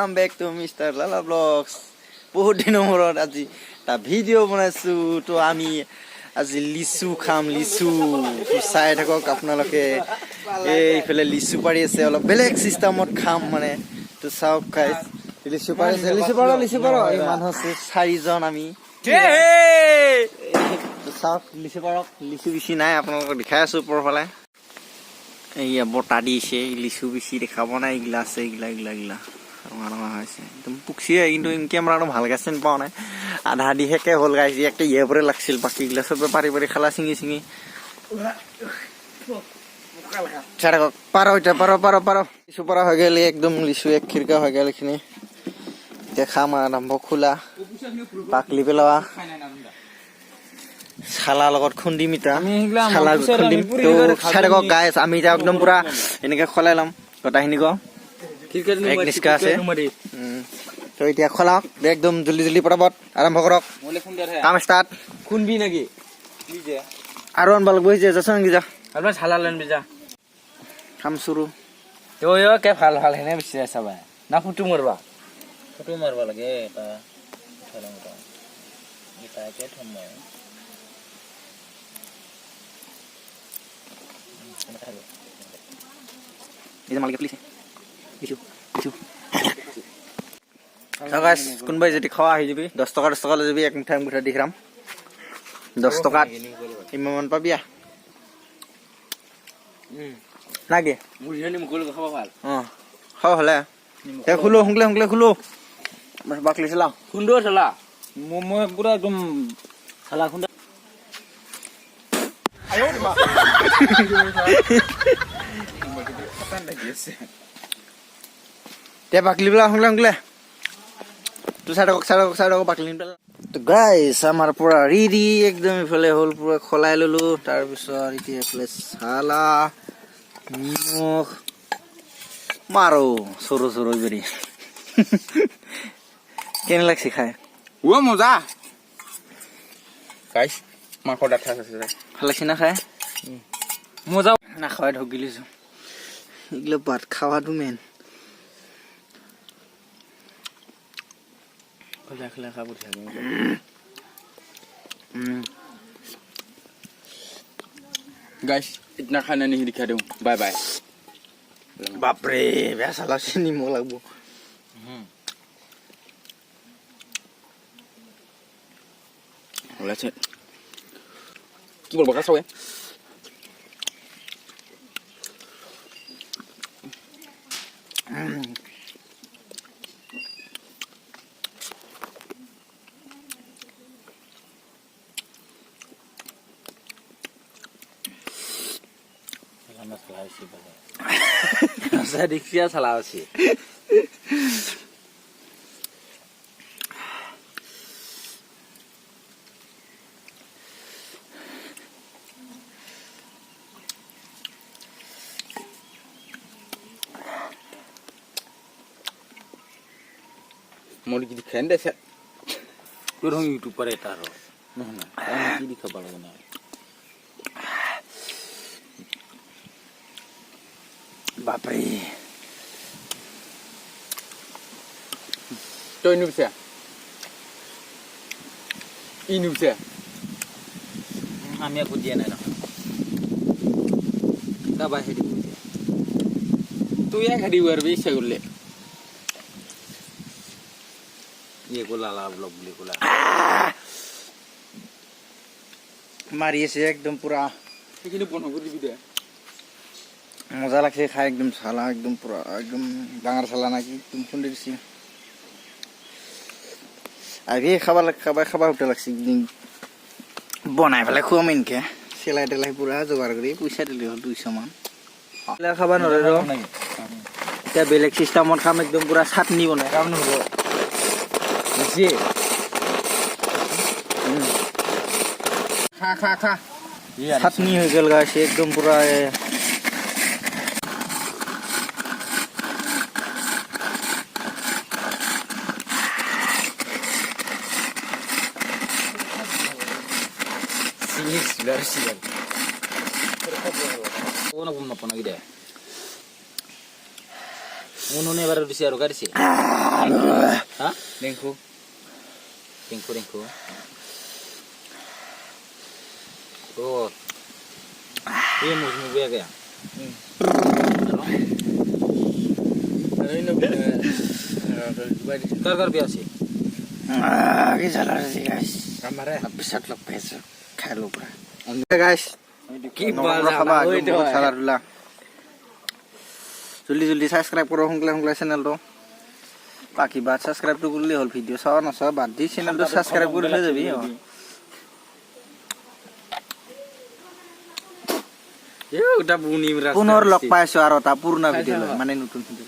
Welcome back to mister Lala blogs. বহুত দিনৰ মূৰত আজি এটা ভিডিঅ' বনাইছো। তো আমি আজি লিচু খাম, লিচু চাই থাকক আপোনালোকে। এইফালে লিচু পাৰি আছে, অলপ বেলেগ চিষ্টেমত খাম মানে। তো চাওক গাইজ, লিচু পাৰি আছে, লিচু পাৰ। এই মানুহ আছে 4জন আমি। চাওক লিচু পাৰক, লিচু বেছি নাই, আপোনালোকক দেখাই আছো ওপৰৰ ফালে। এইয়া বটা দিছে, লিচু বেছি দেখাব নাই, এইগিলা আছে, এইগিলা ৰঙা হৈছে একদম পুকচিয়ে, কিন্তু কেমেৰাটো ভালকে চিনি পোৱা নাই। আধা দি শেষে হ'ল গাইজ, একটা ইয়েবৰে লাগছিল, বাকীগিলা চবে পাৰি খালা চিঙি পাৰ লিচু পাৰা হৈ গ'ল, একদম লিচু এক খিৰকা হৈ গ'ল এইখিনি। এতিয়া খাম আৰম্ভ, খোলা পাকলি পেলোৱা চালা লগত খুন্দিম। এতিয়া চালা খুন্দিম। চাই থাকক গাইজ, আমি এতিয়া একদম পুৰা এনেকে খলাই ল'ম গোটাখিনি। এক নিষ্কা আছে। তো এতিয়া খলাওক একদম জলদি পটাপট আৰম্ভ কৰক, কাম ষ্টাৰ্ট। খুনবি নাকি আৰু আনবা লাগব, যাচোন যা অলপ চালা লেন বিজা কাম চুৰু। কে ভাল হেনে বেছি চাবা না ফটো মাৰবা লাগে এটা এটাকে থম মই কোনোবাই যদি খোৱা আহি যাবি, 10 টকা লৈ যাবি, এক মুঠা দি খাম। 10 টকাত ইমান পাবি নাকি? খাব হলে খোলো, সোনকালে খোলো বাকলি চালা খুন্দো চালা মই পুৰা একদম চালা খুন্দা। এতিয়া বাকলি পেলা সোনকালে তো চাই থাকক বাকলি পেলা। তো গাইছ আমাৰ পুৰা ৰেডি একদম। ইফালে হ'ল পুৰা খলাই ললো, তাৰপিছত এতিয়া এইফালে চালা নিমখ মাৰো চৰু বেৰি। কেনে লাগছে খাই? মজা গাইছ, মাংস ডাঠা আছে ভাল লাগছে না খাই? মজা নাখাই ঢকি লৈছো। এইগুলো ভাত খাওয়াটো মেন। गाइस इतना खाना नहीं दिखा दूं। Bye bye. बापरे बेया साला चिनी मग लागबो। ওলাইছে কি বলবো কাছে saya diksia salah sih. mau dikhen deh set kurang YouTube pada taruh mana ini di kabar mana Bapre to ini bisa আমি aku dia na dah bahasa di tu ya hadi war bisa gulle ये को लाला blog बोले को ला मारी আছে একদম পুরা এখানে বন্ধ করে দিবি দে মজা লাগছে খাই, একদম সালা একদম পুরা একদম ডাঙৰ সালা নাকি তুমি কোন দিছি আগে খাবা উঠে লাগছে বনাই পেলাই খুৱাম এনকে সেলাই টেলাই পুৰা জোগাৰ কৰি পইচা দিলে হ'ল 200 মান। খাবা নৰে ৰ এতিয়া বেলেগ চিষ্টেমত খাম, একদম পুৰা চাটনি বনাই কাম নহব। খা চাটনি হৈ গ'ল গাইছে একদম পুৰা। Unune baru disi aro garisi. Hah? Dengku. Dengku. Oh. Iya musuh gue ya. Kar biasa. Ini salah sih guys. Kamare. Episode lebih kalau bro. Oke guys. Kibal salah dulu. জলদি সাবস্ক্রাইব করো হুংলা চ্যানেল তো বাকি বাদ subscribe তো করলে হল video চাওয়া না চাওয়া বাদ দি চ্যানেল তো সাবস্ক্রাইব করলে যাবি ওটা বুনি পুনৰ লগ পাইছো আৰু এটা পুৰণা ভিডিও মানে নতুন ভিডিও